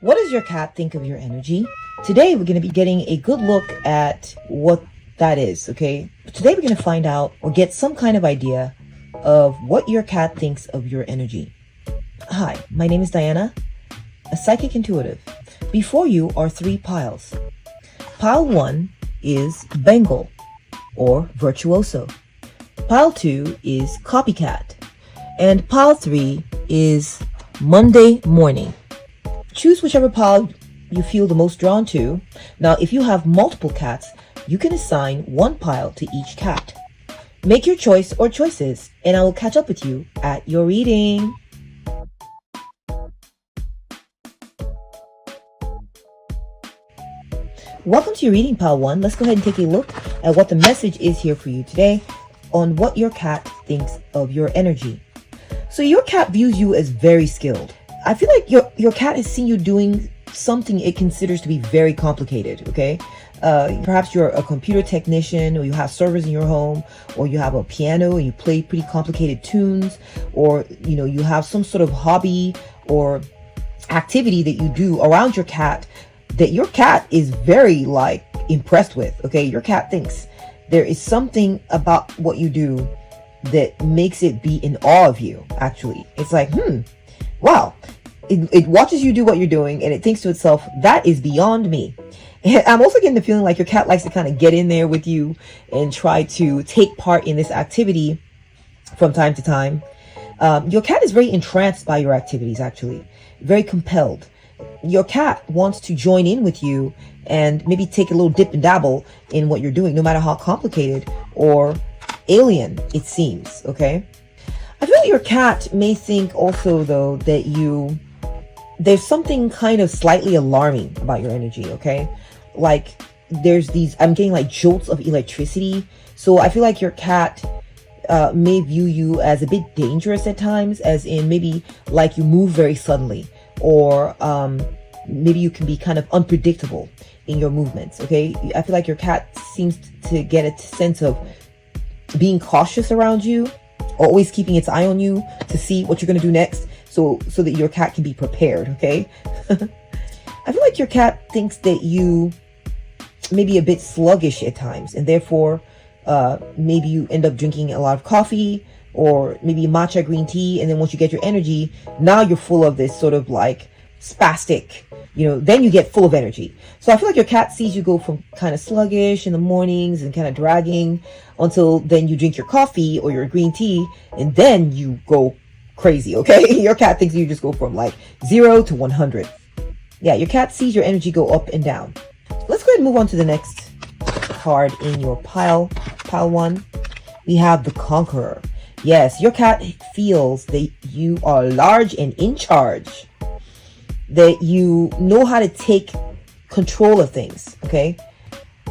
What does your cat think of your energy? Today, we're going to be getting a good look at what that is, okay? Today, we're going to find out or get some kind of idea of what your cat thinks of your energy. Hi, my name is Diana, a psychic intuitive. Before you are three piles. Pile 1 is Bengal or Virtuoso. Pile 2 is Copycat. And pile 3 is Monday Morning. Choose whichever pile you feel the most drawn to. Now, if you have multiple cats, you can assign one pile to each cat. Make your choice or choices, and I will catch up with you at your reading. Welcome to your reading, pile 1. Let's go ahead and take a look at what the message is here for you today on what your cat thinks of your energy. So your cat views you as very skilled. I feel like your cat has seen you doing something it considers to be very complicated, okay? Perhaps you're a computer technician, or you have servers in your home, or you have a piano and you play pretty complicated tunes, or you have some sort of hobby or activity that you do around your cat that your cat is very impressed with, okay? Your cat thinks there is something about what you do that makes it be in awe of you, actually. It's like, wow. It watches you do what you're doing and it thinks to itself, that is beyond me. And I'm also getting the feeling like your cat likes to kind of get in there with you and try to take part in this activity from time to time. Your cat is very entranced by your activities, actually. Very compelled. Your cat wants to join in with you and maybe take a little dip and dabble in what you're doing, no matter how complicated or alien it seems, okay? I feel like your cat may think also, though, that there's something kind of slightly alarming about your energy, okay? Like I'm getting like jolts of electricity. So I feel like your cat may view you as a bit dangerous at times, as in maybe like you move very suddenly, or maybe you can be kind of unpredictable in your movements, okay? I feel like your cat seems to get a sense of being cautious around you, or always keeping its eye on you to see what you're going to do next, so that your cat can be prepared, okay? I feel like your cat thinks that you may be a bit sluggish at times, and therefore maybe you end up drinking a lot of coffee or maybe matcha green tea, and then once you get your energy, now you're full of this sort of spastic, then you get full of energy. So I feel like your cat sees you go from kind of sluggish in the mornings and kind of dragging until then you drink your coffee or your green tea, and then you go crazy, okay? Your cat thinks you just go from 0 to 100. Yeah, your cat sees your energy go up and down. Let's go ahead and move on to the next card in your pile 1. We have the Conqueror. Yes, your cat feels that you are large and in charge, that you know how to take control of things, okay?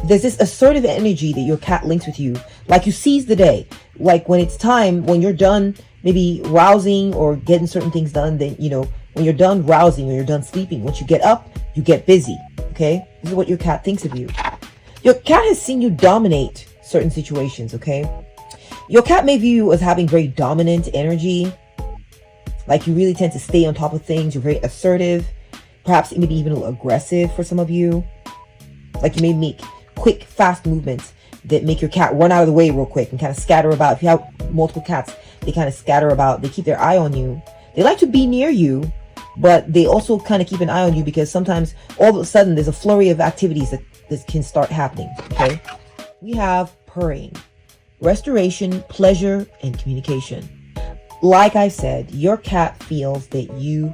There's this assertive energy that your cat links with you. Like you seize the day. Like when it's time, when you're done maybe rousing or getting certain things done, then, when you're done rousing or you're done sleeping, once you get up, you get busy, okay? This is what your cat thinks of you. Your cat has seen you dominate certain situations, okay? Your cat may view you as having very dominant energy. Like you really tend to stay on top of things. You're very assertive. Perhaps maybe even a little aggressive for some of you. Like you may make quick, fast movements that make your cat run out of the way real quick and kind of scatter about. If you have multiple cats, they kind of scatter about. They keep their eye on you. They like to be near you, but they also kind of keep an eye on you because sometimes all of a sudden there's a flurry of activities that can start happening, okay? We have purring, restoration, pleasure, and communication. Like I said, your cat feels that you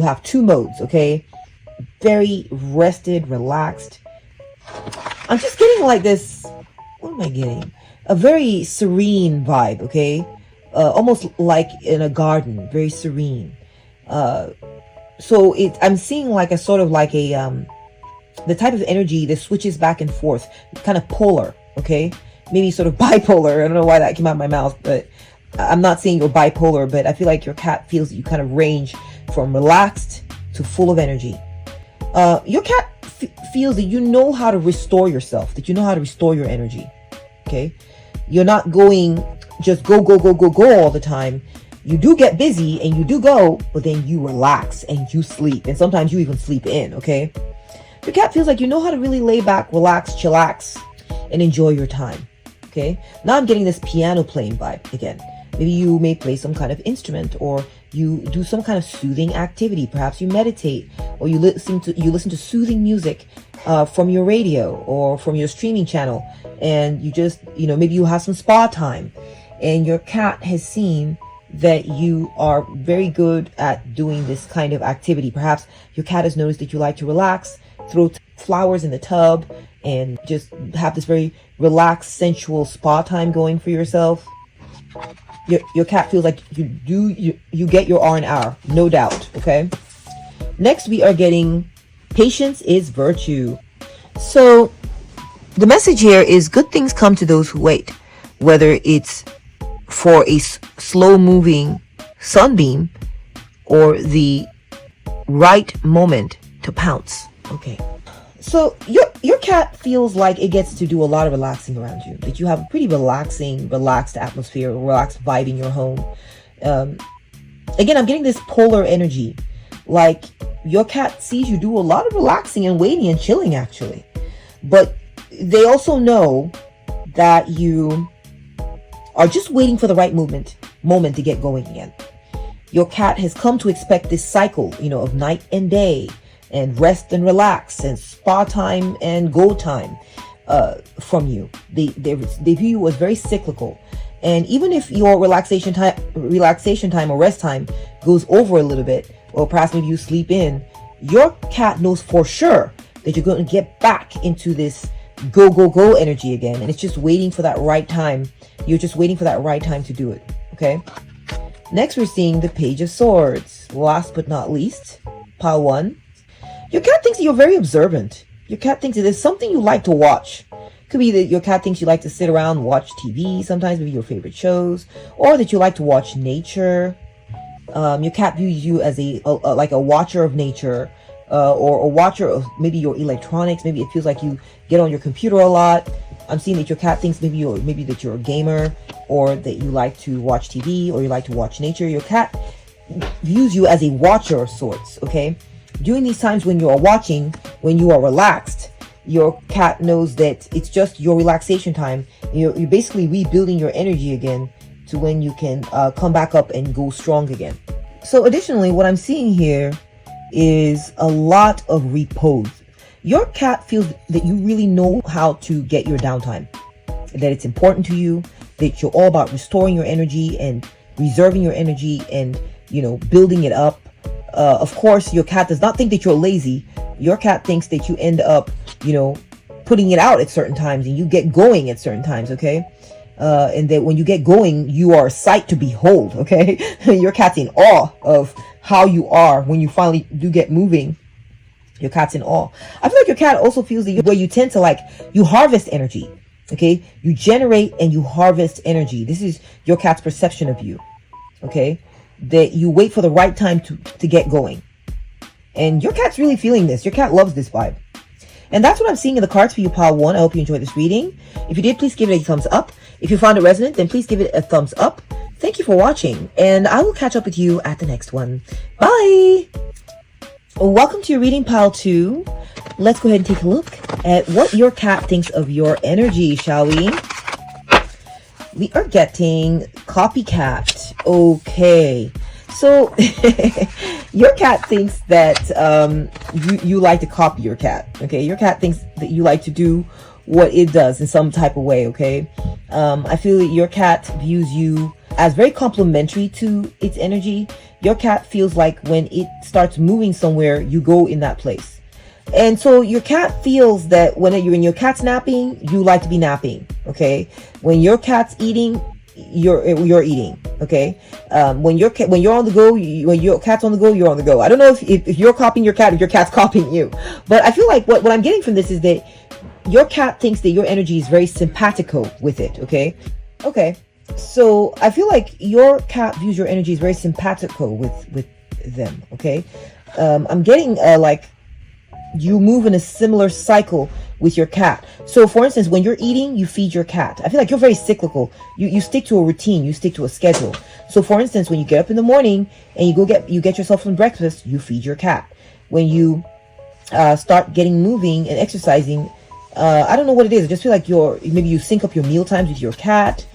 have two modes, okay? Very rested, relaxed. I'm just getting this, what am I getting? A very serene vibe, okay? Almost like in a garden, very serene. So I'm seeing a sort of the type of energy that switches back and forth, kind of polar, okay? Maybe sort of bipolar. I don't know why that came out of my mouth, but I'm not saying you're bipolar, but I feel like your cat feels that you kind of range from relaxed to full of energy. Your cat feels that you know how to restore yourself, that you know how to restore your energy, okay? You're not going just go all the time. You do get busy and you do go, but then you relax and you sleep. And sometimes you even sleep in, okay? Your cat feels like you know how to really lay back, relax, chillax, and enjoy your time, okay? Now I'm getting this piano playing vibe again. Maybe you may play some kind of instrument, or you do some kind of soothing activity. Perhaps you meditate, or you listen to soothing music from your radio or from your streaming channel, and you just, maybe you have some spa time, and your cat has seen that you are very good at doing this kind of activity. Perhaps your cat has noticed that you like to relax, throw flowers in the tub, and just have this very relaxed, sensual spa time going for yourself. Your cat feels like you get your R&R, no doubt, okay? Next, we are getting patience is virtue. So the message here is good things come to those who wait, whether it's for a slow-moving sunbeam or the right moment to pounce. Okay. So your cat feels like it gets to do a lot of relaxing around you. That you have a pretty relaxed atmosphere, relaxed vibe in your home. Again, I'm getting this polar energy. Like your cat sees you do a lot of relaxing and waiting and chilling, actually. But they also know that you are just waiting for the right moment to get going again. Your cat has come to expect this cycle, of night and day, and rest and relax, and spa time and go time from you. They view you as very cyclical. And even if your relaxation time or rest time goes over a little bit, or perhaps maybe you sleep in, your cat knows for sure that you're going to get back into this go energy again. And it's just waiting for that right time. You're just waiting for that right time to do it. Okay. Next, we're seeing the Page of Swords. Last but not least, pile 1. Your cat thinks that you're very observant. Your cat thinks that there's something you like to watch. Could be that your cat thinks you like to sit around and watch TV, sometimes maybe your favorite shows, or that you like to watch nature. Your cat views you as like a watcher of nature, or a watcher of maybe your electronics. Maybe it feels like you get on your computer a lot. I'm seeing that your cat thinks maybe that you're a gamer, or that you like to watch TV, or you like to watch nature. Your cat views you as a watcher of sorts, okay? During these times when you are watching, when you are relaxed, your cat knows that it's just your relaxation time. You're basically rebuilding your energy again to when you can come back up and go strong again. So additionally, what I'm seeing here is a lot of repose. Your cat feels that you really know how to get your downtime, that it's important to you, that you're all about restoring your energy and reserving your energy and, building it up. Of course, your cat does not think that you're lazy. Your cat thinks that you end up, putting it out at certain times, and you get going at certain times, okay? And that when you get going, you are a sight to behold, okay? Your cat's in awe of how you are when you finally do get moving. Your cat's in awe. I feel like your cat also feels that where you tend to you harvest energy, okay? You generate and you harvest energy. This is your cat's perception of you, okay? That you wait for the right time to get going. And your cat's really feeling this. Your cat loves this vibe. And that's what I'm seeing in the cards for you, pile 1. I hope you enjoyed this reading. If you did, please give it a thumbs up. If you found it resonant, then please give it a thumbs up. Thank you for watching, and I will catch up with you at the next one. Bye! Welcome to your reading, pile 2. Let's go ahead and take a look at what your cat thinks of your energy, shall we? We are getting copycat. Okay. So your cat thinks that you like to copy your cat. Okay. Your cat thinks that you like to do what it does in some type of way. Okay. I feel that your cat views you as very complimentary to its energy. Your cat feels like when it starts moving somewhere, you go in that place. And so your cat feels that when your cat's napping, you like to be napping. Okay. When your cat's eating, you're eating. Okay. When you're on the go, when your cat's on the go, you're on the go. I don't know if you're copying your cat, if your cat's copying you, but I feel like what I'm getting from this is that your cat thinks that your energy is very simpatico with it. Okay. Okay. So I feel like your cat views your energy as very simpatico with them. Okay. I'm getting you move in a similar cycle with your cat. So for instance, when you're eating, you feed your cat. I feel like you're very cyclical. You stick to a routine, you stick to a schedule. So for instance, when you get up in the morning and you get yourself some breakfast, you feed your cat. When you start getting moving and exercising, I don't know what it is. I just feel like maybe you sync up your meal times with your cat,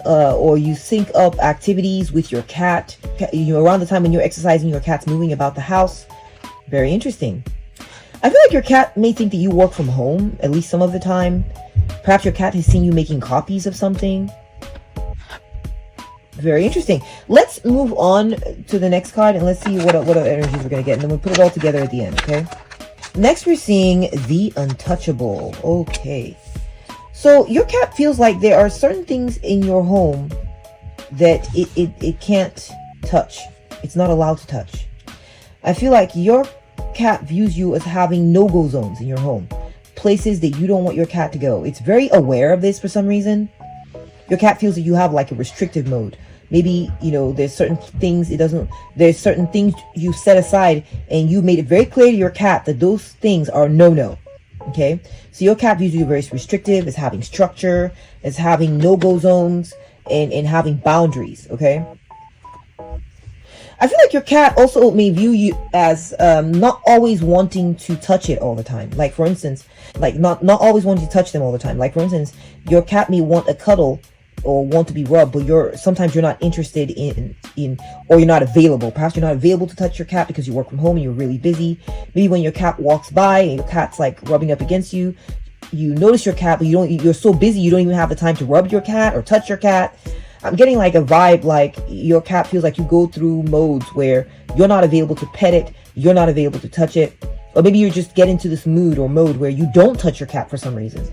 or you sync up activities with your cat. Around the time when you're exercising, your cat's moving about the house. Very interesting. I feel like your cat may think that you work from home at least some of the time. Perhaps your cat has seen you making copies of something. Very interesting. Let's move on to the next card and let's see what other energies we're going to get. And then we'll put it all together at the end, okay? Next, we're seeing the untouchable. Okay. So your cat feels like there are certain things in your home that it can't touch. It's not allowed to touch. I feel like your cat views you as having no-go zones in your home. Places that you don't want your cat to go. It's very aware of this for some reason. Your cat feels that you have like a restrictive mode. Maybe, there's certain things there's certain things you set aside and you made it very clear to your cat that those things are no. Okay? So your cat views you very restrictive, as having structure, as having no-go zones, and having boundaries. Okay? I feel like your cat also may view you as not always wanting to touch it all the time. Like, for instance, like not always wanting to touch them all the time. Like, for instance, your cat may want a cuddle or want to be rubbed, but sometimes you're not interested in or you're not available. Perhaps you're not available to touch your cat because you work from home and you're really busy. Maybe when your cat walks by and your cat's like rubbing up against you, you notice your cat, but you're so busy you don't even have the time to rub your cat or touch your cat. I'm getting like a vibe like your cat feels like you go through modes where you're not available to pet it, you're not available to touch it, or maybe you just get into this mood or mode where you don't touch your cat for some reason,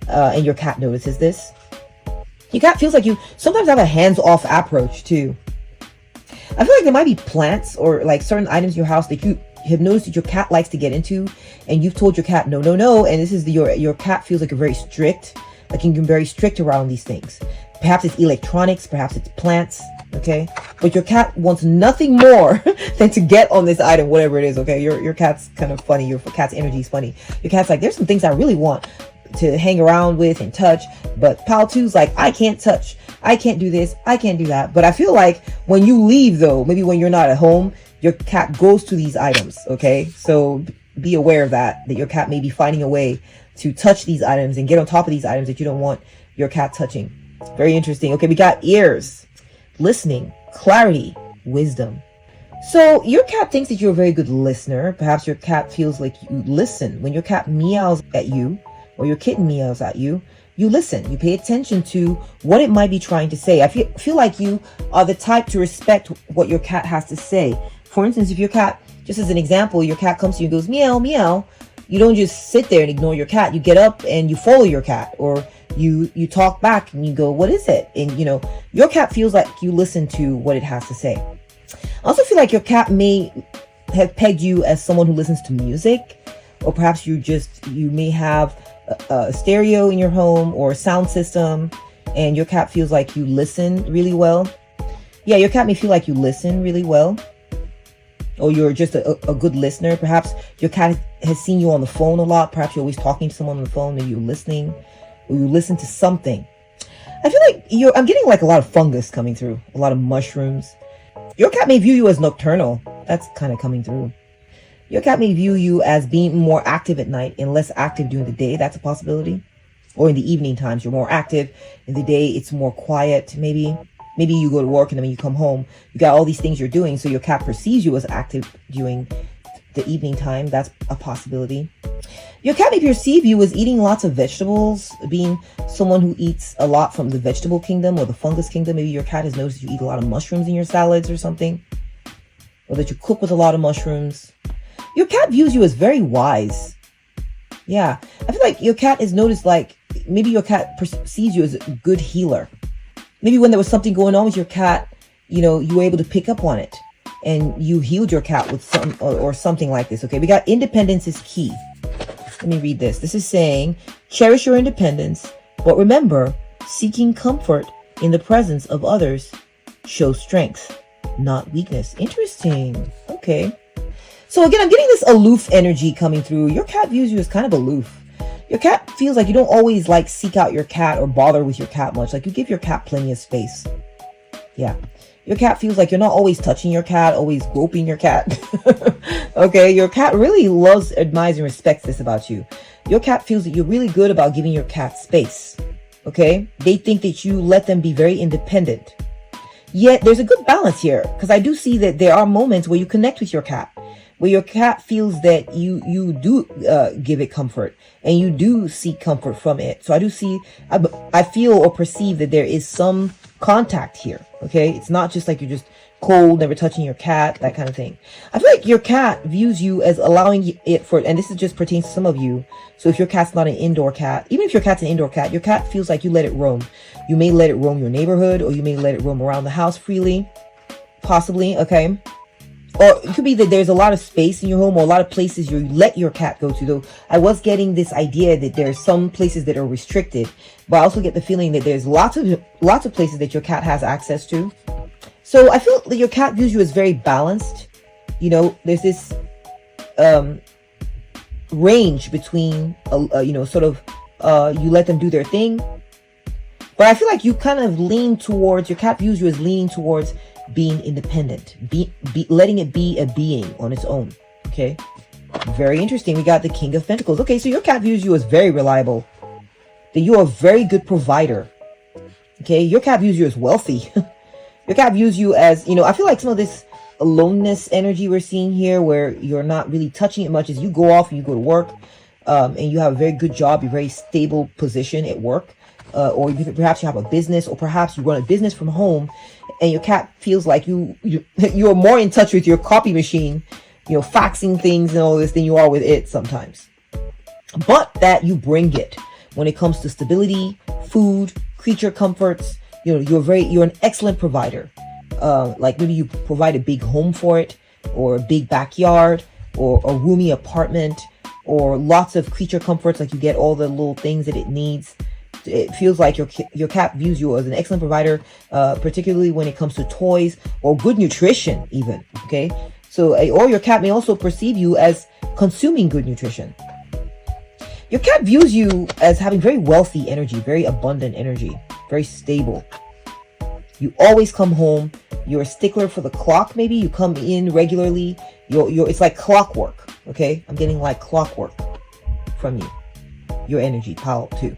and your cat notices this. Your cat feels like you sometimes have a hands-off approach too. I feel like there might be plants or like certain items in your house that you have noticed that your cat likes to get into, and you've told your cat no, and this is your cat feels like you're very strict, like you're very strict around these things. Perhaps it's electronics, perhaps it's plants, okay? But your cat wants nothing more than to get on this item, whatever it is, okay? Your cat's kind of funny. Your cat's energy is funny. Your cat's like, there's some things I really want to hang around with and touch, but Pal 2's like, I can't touch, I can't do this, I can't do that. But I feel like when you leave though, maybe when you're not at home, your cat goes to these items, okay? So be aware of that your cat may be finding a way to touch these items and get on top of these items that you don't want your cat touching. Very interesting. Okay, we got ears, listening, clarity, wisdom. So your cat thinks that you're a very good listener. Perhaps your cat feels like you listen. When your cat meows at you or your kitten meows at you, you listen. You pay attention to what it might be trying to say. I feel like you are the type to respect what your cat has to say. For instance, if your cat, just as an example, your cat comes to you and goes meow, meow, you don't just sit there and ignore your cat. You get up and you follow your cat, or you talk back and you go, what is it? And your cat feels like you listen to what it has to say. I also feel like your cat may have pegged you as someone who listens to music, or perhaps you may have a stereo in your home or a sound system, and your cat feels like you listen really well. Yeah, your cat may feel like you listen really well, or you're just a good listener. Perhaps your cat has seen you on the phone a lot. Perhaps you're always talking to someone on the phone and you're listening, or you listen to something. I feel like I'm getting like a lot of fungus coming through, a lot of mushrooms. Your cat may view you as nocturnal. That's kind of coming through. Your cat may view you as being more active at night and less active during the day. That's a possibility. Or in the evening times, you're more active. In the day, it's more quiet. Maybe you go to work and then when you come home, you got all these things you're doing. So your cat perceives you as active during the evening time. That's a possibility. Your cat may perceive you as eating lots of vegetables, being someone who eats a lot from the vegetable kingdom or the fungus kingdom. Maybe your cat has noticed you eat a lot of mushrooms in your salads or something, or that you cook with a lot of mushrooms. Your cat views you as very wise. Yeah, I feel like your cat has noticed, like, maybe your cat perceives you as a good healer. Maybe when there was something going on with your cat, you were able to pick up on it and you healed your cat with some or something like this. Okay, we got independence is key. Let me read this. This is saying, cherish your independence, but remember, seeking comfort in the presence of others shows strength, not weakness. Interesting. Okay. So again, I'm getting this aloof energy coming through. Your cat views you as kind of aloof. Your cat feels like you don't always seek out your cat or bother with your cat much. Like you give your cat plenty of space. Yeah. Your cat feels like you're not always touching your cat, always groping your cat. Okay, your cat really loves, admires, and respects this about you. Your cat feels that you're really good about giving your cat space. Okay, they think that you let them be very independent. Yet there's a good balance here, because I do see that there are moments where you connect with your cat, where your cat feels that you do give it comfort, and you do seek comfort from it. So I do see, I feel or perceive that there is some contact here. Okay, it's not just like you're just cold, never touching your cat, that kind of thing. I feel like your cat views you as allowing it for, and this is just pertains to some of you. So if your cat's not an indoor cat, even if your cat's an indoor cat, your cat feels like you let it roam. You may let it roam your neighborhood, or you may let it roam around the house freely, possibly. Okay. Or it could be that there's a lot of space in your home, or a lot of places you let your cat go to. Though I was getting this idea that there's some places that are restricted, but I also get the feeling that there's lots of places that your cat has access to. So I feel that your cat views you as very balanced. You know, there's this range between, you let them do their thing. But I feel like you kind of lean towards, your cat views you as leaning towards being independent, letting it be a being on its own. Okay, very interesting. We got the King of Pentacles. Okay, so your cat views you as very reliable, that you are a very good provider. Okay, your cat views you as wealthy. Your cat views you as, I feel like some of this aloneness energy we're seeing here, where you're not really touching it much, as you go off and you go to work, and you have a very good job, a very stable position at work, or perhaps you have a business, or perhaps you run a business from home, and your cat feels like you're more in touch with your copy machine, faxing things and all this, than you are with it sometimes. But that you bring it when it comes to stability, food, creature comforts. You're an excellent provider. Like maybe you provide a big home for it, or a big backyard, or a roomy apartment, or lots of creature comforts, like you get all the little things that it needs. It feels like your cat views you as an excellent provider, particularly when it comes to toys or good nutrition even. Okay, so or your cat may also perceive you as consuming good nutrition. Your cat views you as having very wealthy energy, very abundant energy, very stable. You always come home. You're a stickler for the clock. Maybe you come in regularly. It's like clockwork. Okay, I'm getting like clockwork from you. Your energy, pile 2.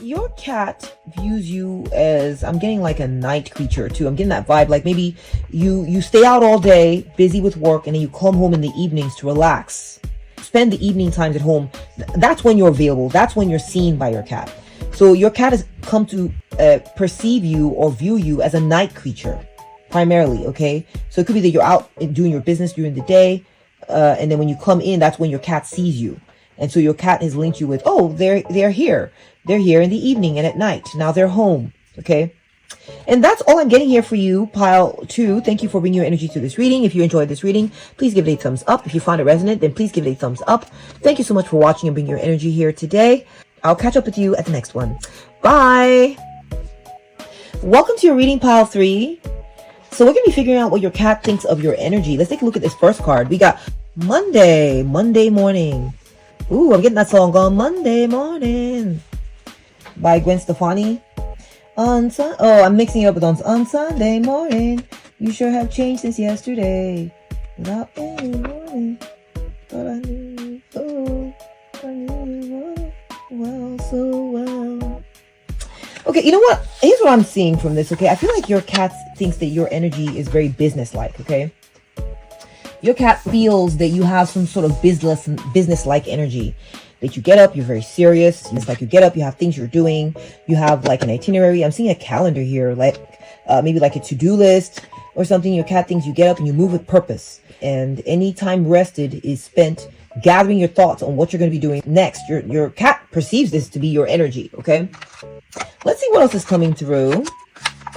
Your cat views you as, I'm getting like a night creature too. I'm getting that vibe. Like maybe you stay out all day, busy with work, and then you come home in the evenings to relax. Spend the evening times at home. That's when you're available. That's when you're seen by your cat. So your cat has come to perceive you or view you as a night creature, primarily. Okay, so it could be that you're out doing your business during the day, and then when you come in, that's when your cat sees you. And so your cat has linked you with, oh, they're here. They're here in the evening and at night. Now they're home. Okay. And that's all I'm getting here for you, pile 2. Thank you for bringing your energy to this reading. If you enjoyed this reading, please give it a thumbs up. If you found it resonant, then please give it a thumbs up. Thank you so much for watching and bringing your energy here today. I'll catch up with you at the next one. Bye. Welcome to your reading, pile 3. So we're going to be figuring out what your cat thinks of your energy. Let's take a look at this first card. We got Monday morning. Ooh, I'm getting that song on Monday morning by Gwen Stefani. I'm mixing it up with on Sunday morning. You sure have changed since yesterday. Without any warning. But I knew you so well. Okay, you know what? Here's what I'm seeing from this, okay? I feel like your cat thinks that your energy is very business-like, okay? Your cat feels that you have some sort of business-like energy. That you get up, you're very serious. It's like you get up, you have things you're doing. You have like an itinerary. I'm seeing a calendar here, like maybe like a to-do list or something. Your cat thinks you get up and you move with purpose. And any time rested is spent gathering your thoughts on what you're going to be doing next. Your cat perceives this to be your energy, okay? Let's see what else is coming through.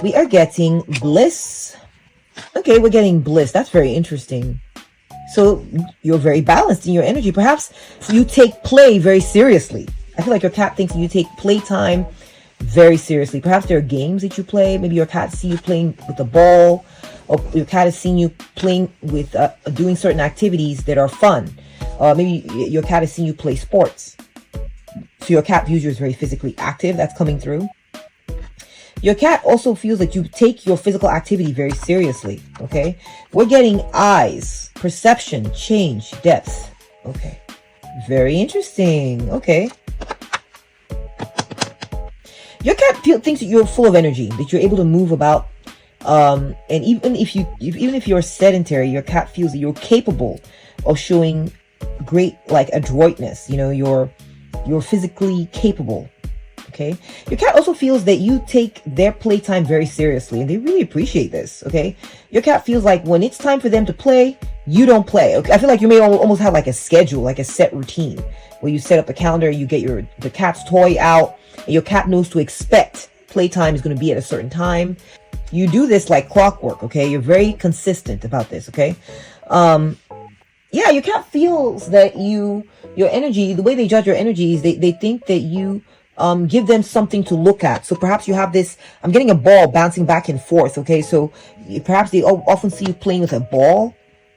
We are getting bliss. Okay, we're getting bliss. That's very interesting. So you're very balanced in your energy. Perhaps you take play very seriously. I feel like your cat thinks you take playtime very seriously. Perhaps there are games that you play. Maybe your cat sees you playing with a ball, or your cat has seen you playing with doing certain activities that are fun. Maybe your cat has seen you play sports. So your cat views you as very physically active. That's coming through. Your cat also feels like you take your physical activity very seriously. Okay. We're getting eyes, perception, change, depth. Okay. Very interesting. Okay. Your cat thinks that you're full of energy, that you're able to move about. And even if you're sedentary, your cat feels that you're capable of showing great like adroitness. You know, you're physically capable. Okay. Your cat also feels that you take their playtime very seriously, and they really appreciate this. Okay. Your cat feels like when it's time for them to play, you don't play. Okay. I feel like you may almost have like a schedule, like a set routine where you set up the calendar, you get the cat's toy out, and your cat knows to expect playtime is going to be at a certain time. You do this like clockwork. Okay. You're very consistent about this. Okay. Yeah, your cat feels that your energy, the way they judge your energy is they think that you give them something to look at. So perhaps you have this, I'm getting a ball bouncing back and forth. Okay. So perhaps they often see you playing with a ball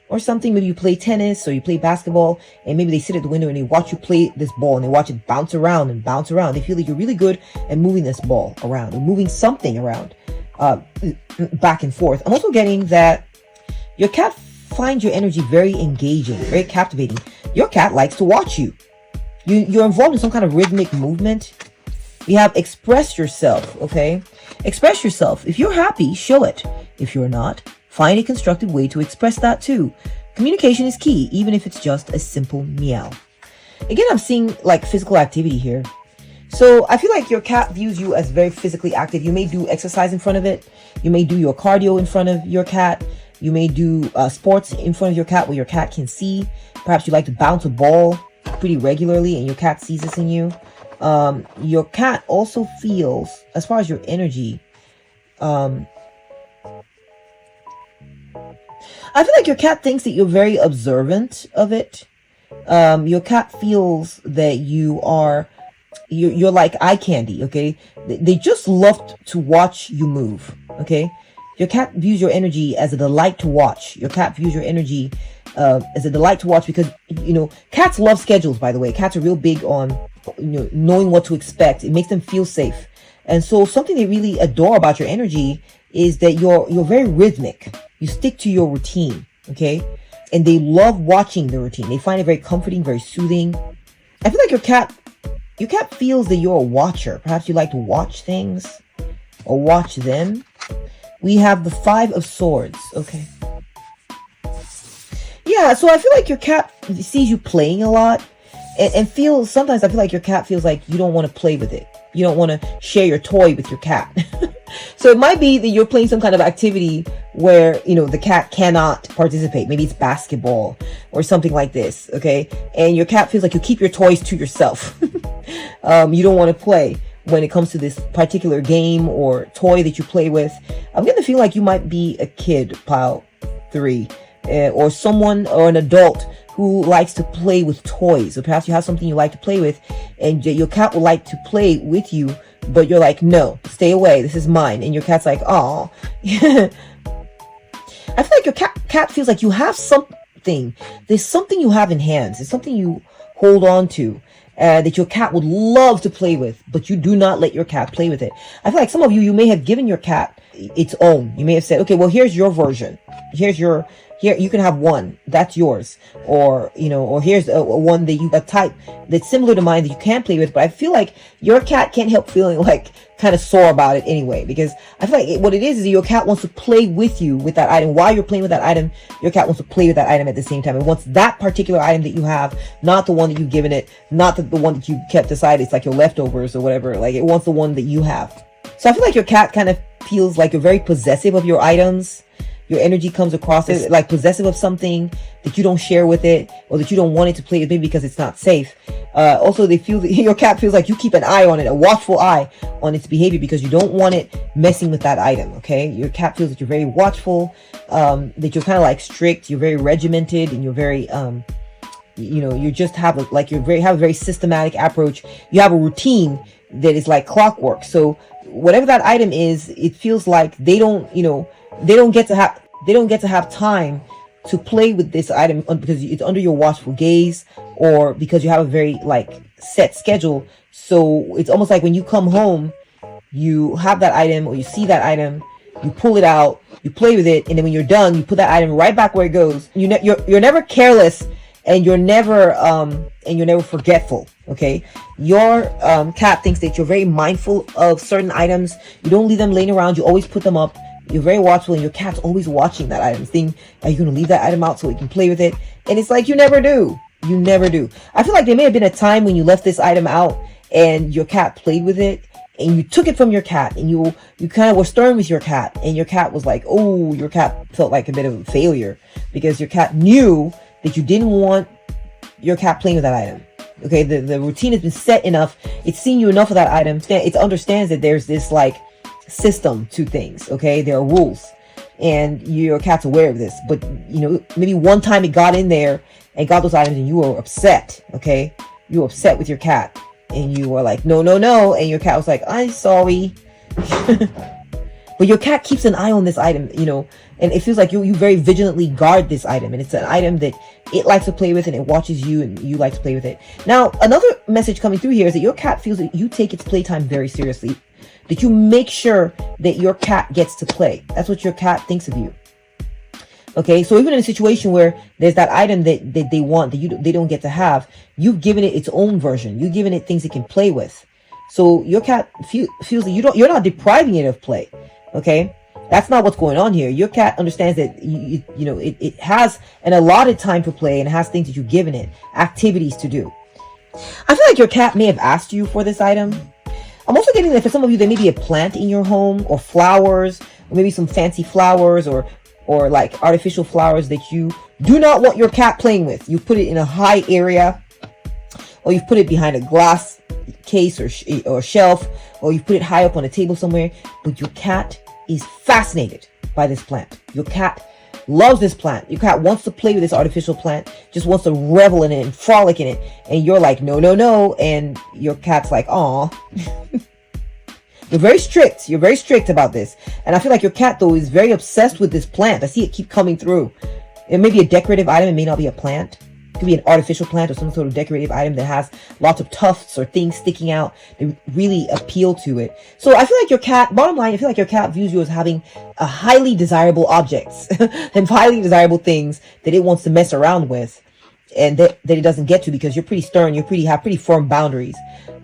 or something. Maybe you play tennis or you play basketball, and maybe they sit at the window and they watch you play this ball and they watch it bounce around and bounce around. They feel like you're really good at moving this ball around or moving something around, back and forth. I'm also getting that your cat finds your energy very engaging, very captivating. Your cat likes to watch you. You're involved in some kind of rhythmic movement. We have express yourself. Okay. Express yourself. If you're happy, show it. If you're not, find a constructive way to express that too. Communication is key, even if it's just a simple meow. Again, I'm seeing like physical activity here. So I feel like your cat views you as very physically active. You may do exercise in front of it. You may do your cardio in front of your cat. You may do sports in front of your cat where your cat can see. Perhaps you like to bounce a ball pretty regularly and your cat sees this in you. Your cat also feels, as far as your energy, I feel like your cat thinks that you're very observant of it. Your cat feels that you're like eye candy. Okay. They just love to watch you move. Okay. Your cat views your energy as a delight to watch. Your cat views your energy as a delight to watch because, cats love schedules, by the way. Cats are real big on, knowing what to expect. It makes them feel safe. And so something they really adore about your energy is that you're very rhythmic. You stick to your routine. Okay. And they love watching the routine. They find it very comforting, very soothing. I feel like your cat feels that you're a watcher. Perhaps you like to watch things or watch them. We have the 5 of Swords. Okay. Yeah, so I feel like your cat sees you playing a lot and sometimes I feel like your cat feels like you don't want to play with it. You don't want to share your toy with your cat. So it might be that you're playing some kind of activity where, the cat cannot participate. Maybe it's basketball or something like this. Okay. And your cat feels like you keep your toys to yourself. You don't want to play when it comes to this particular game or toy that you play with. I'm going to feel like you might be a kid, pile 3, or someone or an adult who likes to play with toys. Or perhaps you have something you like to play with and your cat would like to play with you, but you're like, no, stay away. This is mine. And your cat's like, oh. I feel like your cat feels like you have something. There's something you have in hands. It's something you hold on to. That your cat would love to play with, but you do not let your cat play with it. I feel like some of you may have given your cat its own. You may have said, okay, well, here's your version. Here, you can have one. That's yours. Or here's a one that a type that's similar to mine that you can play with. But I feel like your cat can't help feeling like kind of sore about it anyway, because I feel like what it is your cat wants to play with you with that item. While you're playing with that item, your cat wants to play with that item at the same time. It wants that particular item that you have, not the one that you've given it, not the one that you kept aside. It's like your leftovers or whatever. Like it wants the one that you have. So I feel like your cat kind of feels like you're very possessive of your items. Your energy comes across as like possessive of something that you don't share with it or that you don't want it to play with, maybe because it's not safe. Also, your cat feels like you keep an eye on it, a watchful eye on its behavior because you don't want it messing with that item. Okay. Your cat feels that you're very watchful, that you're kind of like strict, you're very regimented, and you're very, you just have have a very systematic approach. You have a routine that is like clockwork. So whatever that item is, it feels like they don't get to have time to play with this item because it's under your watchful gaze, or because you have a very like set schedule. So it's almost like when you come home, You have that item, or you see that item, you pull it out, you play with it, and then when you're done, you put that item right back where it goes. You're never careless, and you're never forgetful. Okay, your cat thinks that you're very mindful of certain items. You don't leave them laying around. You always put them up. You're very watchful, and your cat's always watching that item, thinking, are you going to leave that item out so it can play with it? And it's like, you never do. You never do. I feel like there may have been a time when you left this item out and your cat played with it, and you took it from your cat, and you kind of were stern with your cat, and your cat was like, oh, your cat felt like a bit of a failure because your cat knew that you didn't want your cat playing with that item. Okay, the routine has been set enough. It's seen you enough of that item. It understands that there's this like system to things. Okay, there are rules, and your cat's aware of this. But you know, maybe one time it got in there and got those items, and you were upset. Okay, you were upset with your cat, and you were like, no, and your cat was like, I'm sorry. But your cat keeps an eye on this item, you know, and it feels like you very vigilantly guard this item, and it's an item that it likes to play with, and it watches you, and you like to play with it. Now, another message coming through here is that your cat feels that you take its playtime very seriously, that you make sure that your cat gets to play. That's what your cat thinks of you. Okay, so even in a situation where there's that item that they want that they don't get to have, you've given it its own version. You've given it things it can play with. So your cat feels that you're not depriving it of play. Okay, that's not what's going on here. Your cat understands that you know it has an allotted time for play, and has things that you've given it, activities to do. I feel like your cat may have asked you for this item. I'm also getting that for some of you, there may be a plant in your home, or flowers, or maybe some fancy flowers, or like artificial flowers that you do not want your cat playing with. You put it in a high area, or you've put it behind a glass case or shelf, or you put it high up on a table somewhere, but your cat is fascinated by this plant. Your cat loves this plant. Your cat wants to play with this artificial plant, just wants to revel in it and frolic in it, and you're like, no, and your cat's like, aw. You're very strict about this, and I feel like your cat though is very obsessed with this plant. I see it keep coming through. It may be a decorative item, it may not be a plant. It could be an artificial plant or some sort of decorative item that has lots of tufts or things sticking out that really appeal to it. So I feel like your cat, bottom line, I feel like your cat views you as having a highly desirable objects and highly desirable things that it wants to mess around with, and that it doesn't get to because you're pretty stern, have pretty firm boundaries.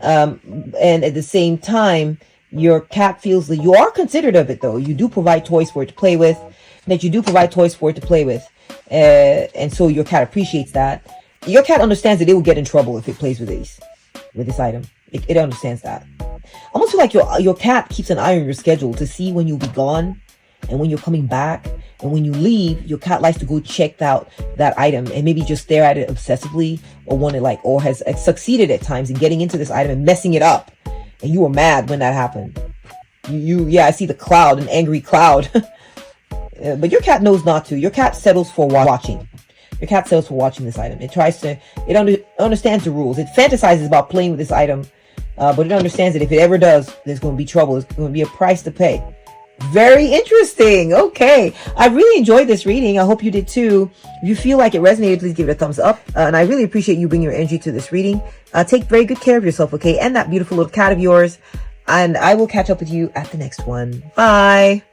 And at the same time, your cat feels that you are considerate of it though. You do provide toys for it to play with, and so your cat appreciates that. Your cat understands that it will get in trouble if it plays with this item. It understands that. I almost feel like your cat keeps an eye on your schedule to see when you'll be gone and when you're coming back. And when you leave, your cat likes to go check out that item and maybe just stare at it obsessively, or has succeeded at times in getting into this item and messing it up. And you were mad when that happened. I see the cloud, an angry cloud. But your cat knows not to. Your cat settles for watching. Your cat settles for watching this item. It understands the rules. It fantasizes about playing with this item, but it understands that if it ever does, there's going to be trouble. There's going to be a price to pay. Very interesting. Okay. I really enjoyed this reading. I hope you did too. If you feel like it resonated, please give it a thumbs up. And I really appreciate you bringing your energy to this reading. Take very good care of yourself, okay? And that beautiful little cat of yours. And I will catch up with you at the next one. Bye.